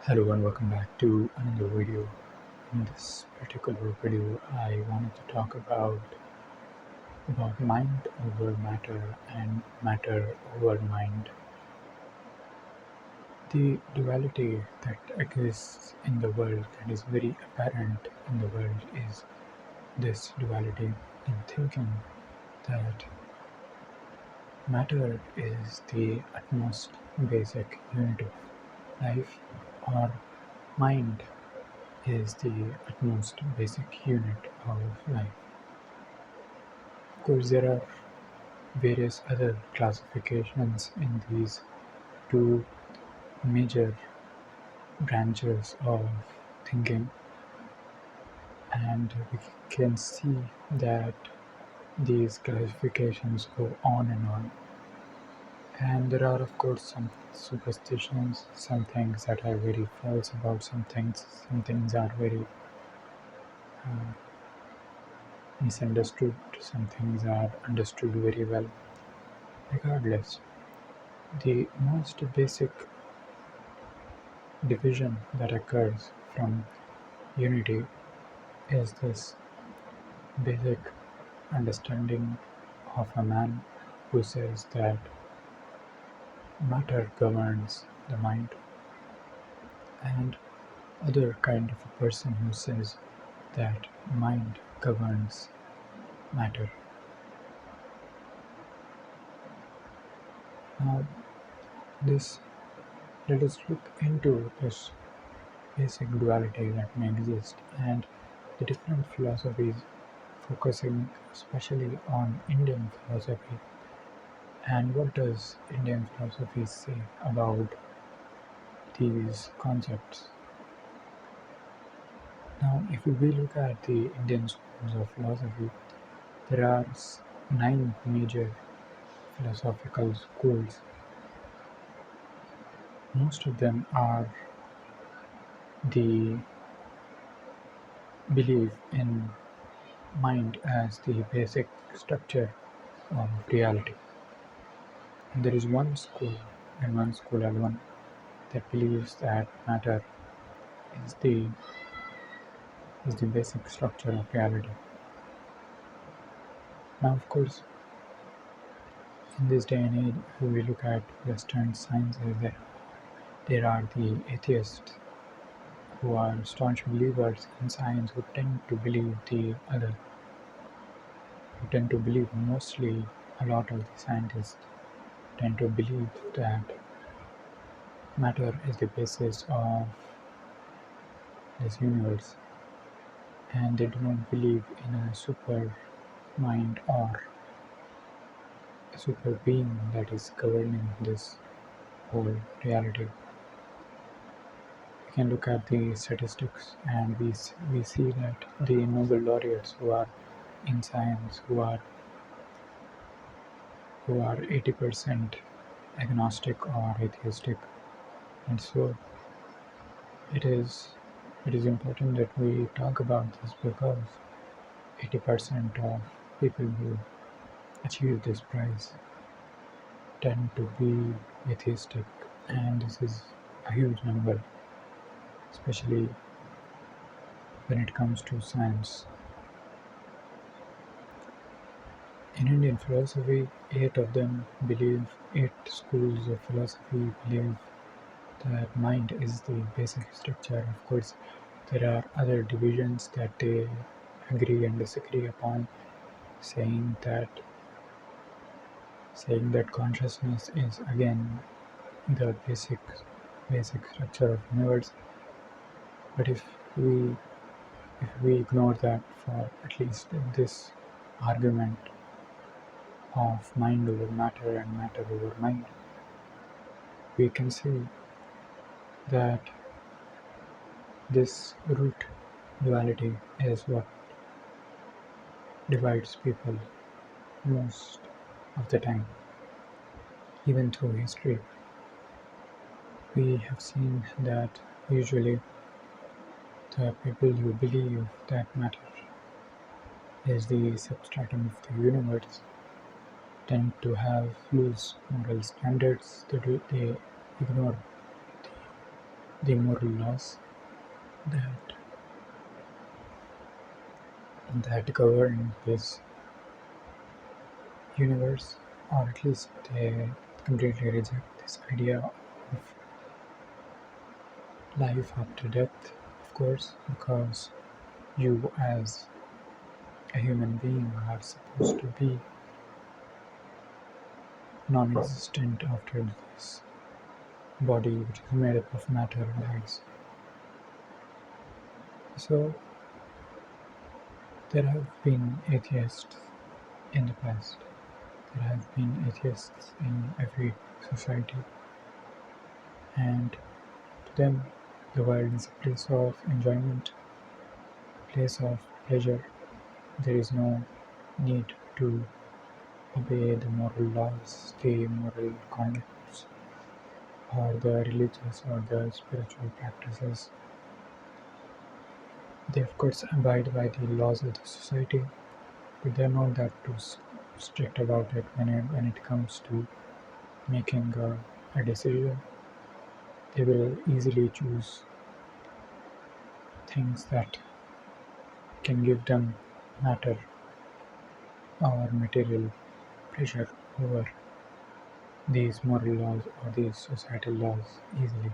Hello and welcome back to another video. In this particular video, I wanted to talk about mind over matter and matter over mind. The duality that exists in the world, that is very apparent in the world, is this duality in thinking that matter is the utmost basic unit of life, or mind is the utmost basic unit of life. Of course, there are various other classifications in these two major branches of thinking, and we can see that these classifications go on and on. And there are, of course, some superstitions, some things that are very false about some things are very uh, misunderstood, some things are understood very well. Regardless, the most basic division that occurs from unity is this basic understanding of a man who says that matter governs the mind, and other kind of a person who says that mind governs matter. Now, this let us look into this basic duality that may exist and the different philosophies, focusing especially on Indian philosophy. And what does Indian philosophy say about these concepts? Now, if we look at the Indian schools of philosophy, there are nine major philosophical schools. Most of them are the belief in mind as the basic structure of reality. And there is one school, and one school alone, that believes that matter is the basic structure of reality. Now, of course, in this day and age, if we look at Western sciences, there are the atheists who are staunch believers in science who tend to believe the other, who tend to believe mostly a lot of the scientists tend to believe that matter is the basis of this universe, and they do not believe in a super mind or a super being that is governing this whole reality. We can look at the statistics, and we see that the Nobel laureates who are in science, who are 80% agnostic or atheistic, and so it is it is important that we talk about this because 80% of people who achieve this prize tend to be atheistic, and this is a huge number, especially when it comes to science. In Indian philosophy, eight schools of philosophy believe that mind is the basic structure. Of course, there are other divisions that they agree and disagree upon, saying that consciousness is again the basic structure of universe. But if we ignore that for at least this argument of mind over matter and matter over mind, we can see that this root duality is what divides people most of the time. Even through history, we have seen that usually the people who believe that matter is the substratum of the universe tend to have loose moral standards. They ignore the moral laws that govern this universe, or at least they completely reject this idea of life after death, of course, because you as a human being are supposed to be non-existent after this body, which is made up of matter, dies. So there have been atheists in the past. There have been atheists in every society, and to them the world is a place of enjoyment, a place of pleasure. There is no need to obey the moral laws, the moral conducts, or the religious or the spiritual practices. They of course abide by the laws of the society, but they're not that too strict about it when it comes to making a decision. They will easily choose things that can give them matter or material pleasure over these moral laws or these societal laws easily.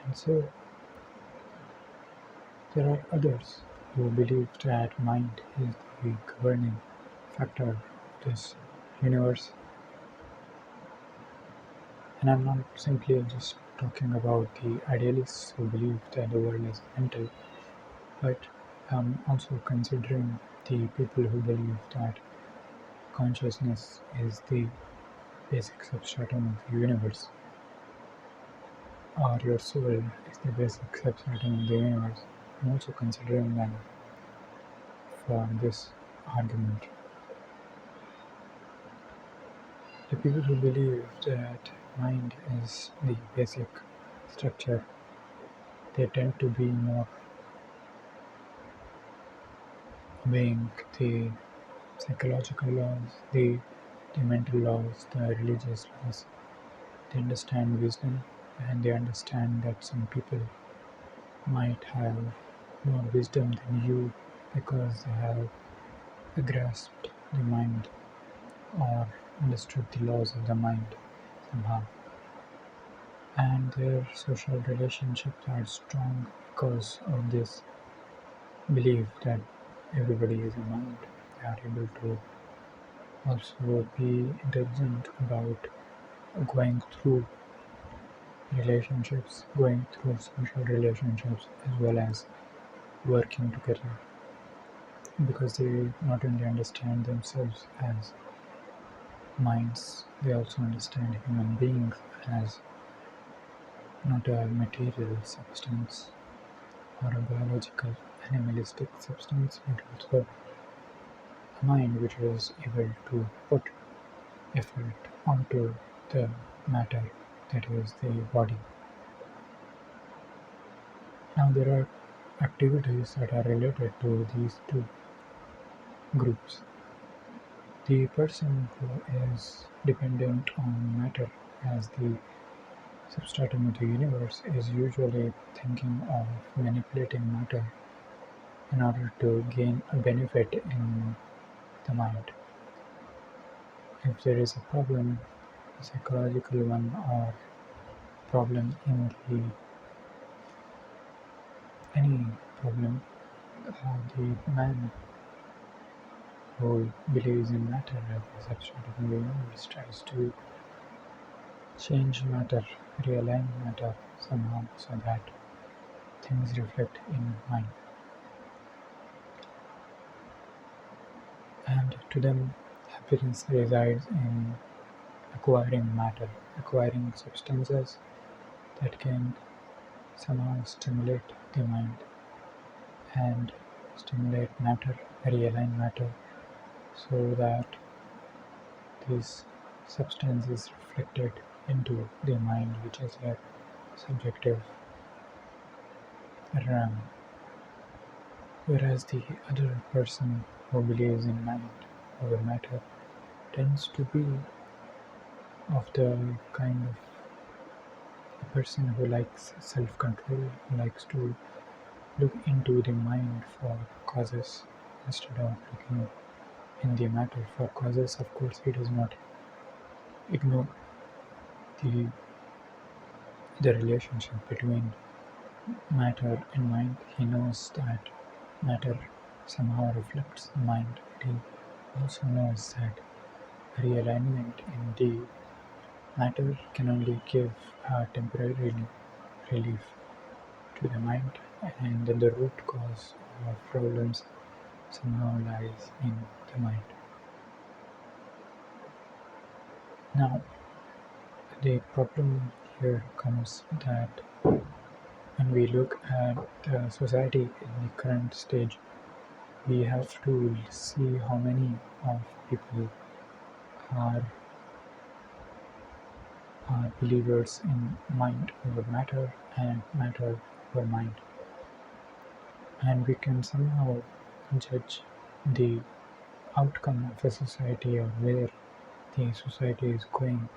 And so there are others who believe that mind is the governing factor of this universe. And I'm not simply just talking about the idealists who believe that the world is mental, but I'm also considering the people who believe that consciousness is the basic substratum of the universe, or your soul is the basic substratum of the universe. I'm also considering them for this argument. The people who believe that mind is the basic structure, they tend to be more obeying the psychological laws, the mental laws, the religious laws. They understand wisdom, and they understand that some people might have more wisdom than you because they have grasped the mind or understood the laws of the mind somehow. And their social relationships are strong because of this belief that everybody is a mind. They are able to also be intelligent about going through relationships, going through social relationships, as well as working together, because they not only understand themselves as minds, they also understand human beings as not a material substance or a biological animalistic substance, but also a mind which is able to put effort onto the matter that is the body. Now there are activities that are related to these two groups. The person who is dependent on matter as the substratum of the universe is usually thinking of manipulating matter in order to gain a benefit in the mind. If there is a problem, a psychological one, or problem in any problem, the man who believes in matter as the substratum of the universe tries to change matter, realign matter somehow so that things reflect in mind. And to them, happiness resides in acquiring matter, acquiring substances that can somehow stimulate the mind and stimulate matter, realign matter, so that this substance is reflected into the mind, which is a subjective realm. Whereas the other person who believes in mind over matter tends to be of the kind of person who likes self-control, who likes to look into the mind for causes instead of looking in the matter for causes. Of course, he does not ignore the the relationship between matter and mind. He knows that matter somehow reflects the mind. But he also knows that realignment in the matter can only give a temporary relief to the mind, and then the root cause of problems somehow lies in the mind. Now, the problem here comes that when we look at the society in the current stage, we have to see how many of people are believers in mind over matter and matter over mind, and we can somehow judge the outcome of a society or where the society is going,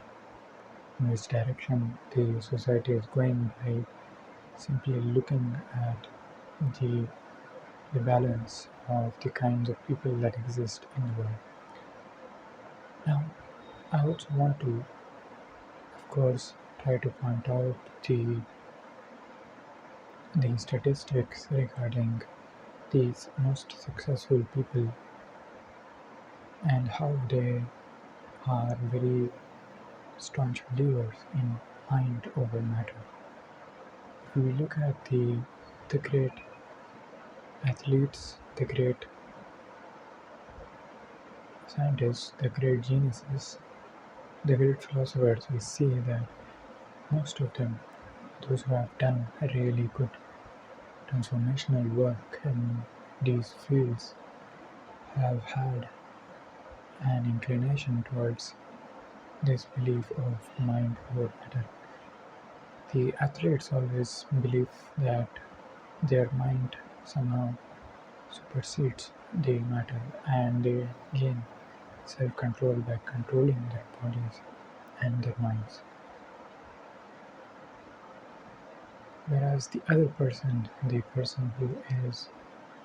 in which direction the society is going by simply looking at the, the balance of the kinds of people that exist in the world. Now, I also want to, of course, try to point out the statistics regarding these most successful people and how they are very staunch believers in mind over matter. If we look at the great athletes, the great scientists, the great geniuses, the great philosophers, we see that most of them, those who have done really good transformational work in these fields, have had an inclination towards this belief of mind over matter. The athletes always believe that their mind somehow supersedes the matter and they gain self-control by controlling their bodies and their minds. Whereas the other person, the person who is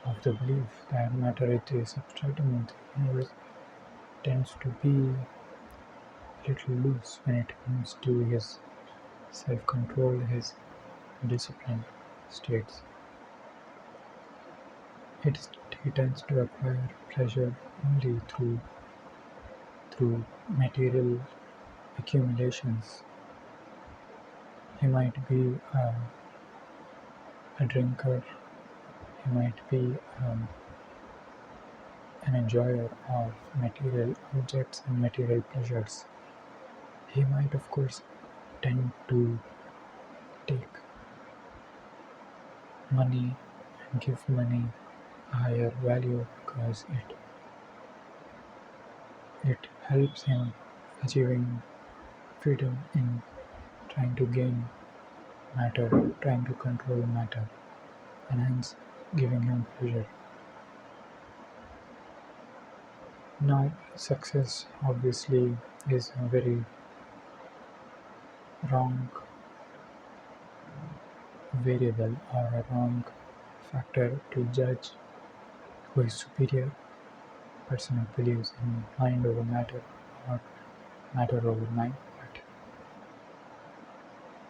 of the belief that matter is the substratum of the universe, tends to be a little loose when it comes to his self-control, his discipline states. He tends to acquire pleasure only through material accumulations. He might be a drinker, he might be an enjoyer of material objects and material pleasures. He might, of course, tend to take money and give money a higher value because it helps him achieving freedom in trying to gain matter, trying to control matter, and hence giving him pleasure. Now, success obviously is a very wrong variable or a wrong factor to judge who is superior, person who believes in mind over matter or matter over mind.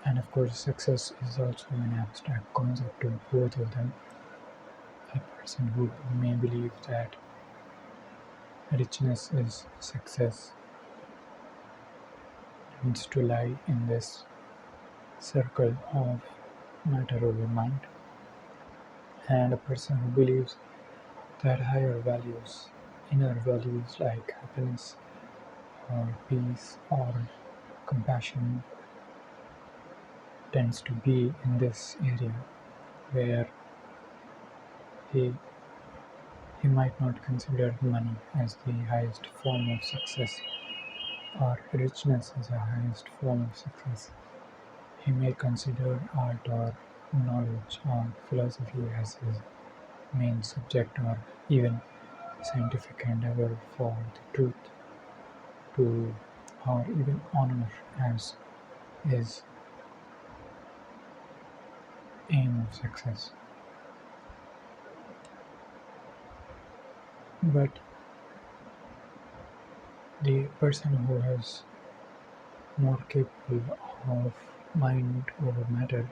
And of course, success is also an abstract concept to both of them. A person who may believe that richness is success needs to lie in this circle of matter over mind, and a person who believes that higher values, inner values like happiness or peace or compassion, tends to be in this area where he he might not consider money as the highest form of success or richness as the highest form of success. He may consider art or knowledge or philosophy as his main subject, or even scientific endeavor for the truth, to or even honor as his aim of success. But the person who is more capable of mind over matter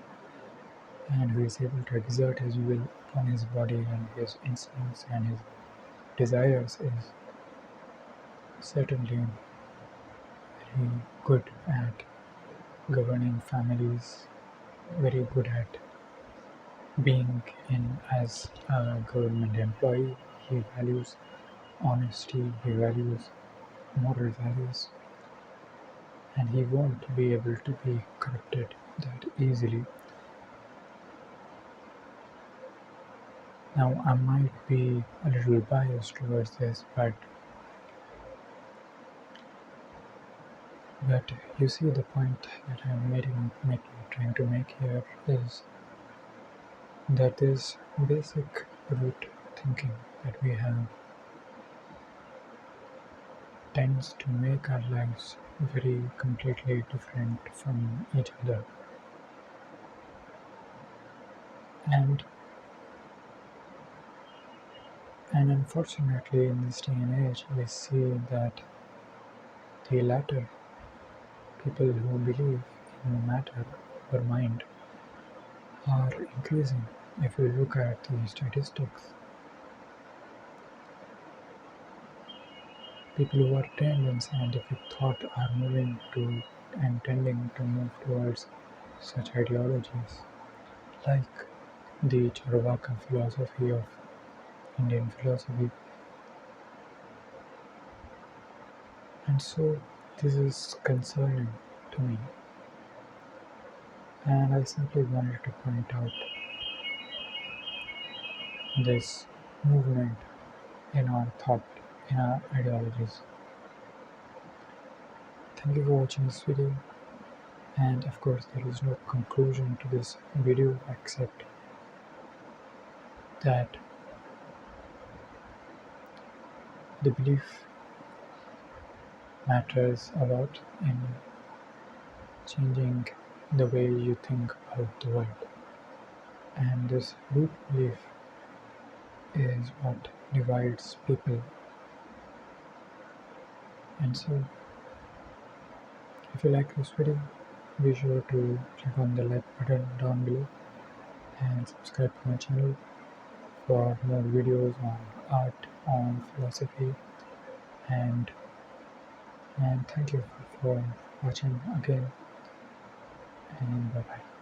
and who is able to exert his will upon his body and his instincts and his desires is certainly very good at governing families, very good at being in as a government employee. He values honesty, he values moral values, and he won't be able to be corrupted that easily. Now, I might be a little biased towards this, but you see, the point that trying to make here is that this basic root thinking that we have tends to make our lives very completely different from each other. And and unfortunately, in this day and age, we see that the latter, people who believe in matter or mind, are increasing. If we look at the statistics, people who are trained in scientific thought are moving to and tending to move towards such ideologies, like the Charvaka philosophy of Indian philosophy. And so this is concerning to me, and I simply wanted to point out this movement in our thought, in our ideologies. Thank you for watching this video, and of course there is no conclusion to this video except that the belief matters a lot in changing the way you think about the world, and this root belief is what divides people. And so if you like this video, be sure to click on the like button down below and subscribe to my channel for more videos on art, on philosophy, and thank you for watching again, and bye bye.